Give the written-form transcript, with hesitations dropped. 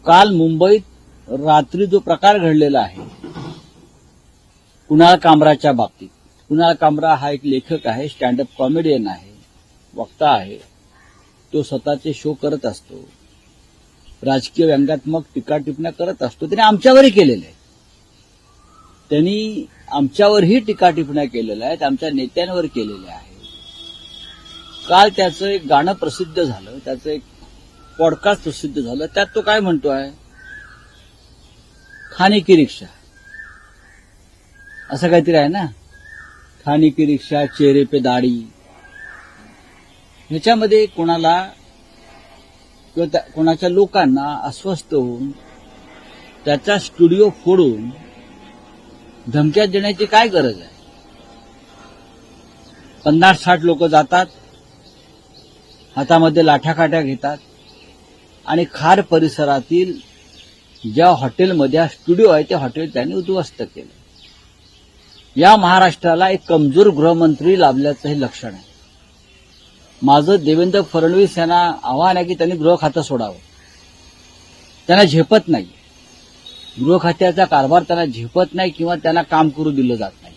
काल मुंबईत रात्री जो प्रकार घडलेला आहे कुणाल कामराच्या बाबतीत, कुणाल कामरा हा एक लेखक आहे, स्टँड अप कॉमेडियन आहे, वक्ता आहे. तो स्वतःचे शो करत असतो, राजकीय व्यंगात्मक टीका टिप्पण्या करत असतो. त्याने आमच्यावरही केलेले आहे. त्यांनी आमच्यावरही टीका टिप्पण्या केलेल्या आहेत, आमच्या नेत्यांवर केलेल्या आहेत. काल त्याचं एक गाणं प्रसिद्ध झालं, त्याचं एक पॉडकास्ट प्रसिद्ध झालं. त्यात तो काय म्हणतोय, खाने की रिक्षा असं काहीतरी आहे ना, खाने की रिक्षा, चेहरे पे दाढी. ह्याच्यामध्ये कोणाला किंवा कोणाच्या लोकांना अस्वस्थ होऊन त्याचा स्टुडिओ फोडून धमक्या देण्याची काय गरज आहे? 50-60 लोक जातात, हातामध्ये लाठ्याकाठ्या घेतात आणि खार परिसरातील ज्या हॉटेलमध्ये हा स्टुडिओ आहे त्या हॉटेल त्यांनी उद्ध्वस्त केलं. या महाराष्ट्राला एक कमजोर गृहमंत्री लाभल्याचं हे लक्षण आहे. माझं देवेंद्र फडणवीस यांना आव्हान आहे की त्यांनी गृह खातं सोडावं. त्यांना झेपत नाही, गृह खात्याचा कारभार त्यांना झेपत नाही किंवा त्यांना काम करू दिलं जात नाही.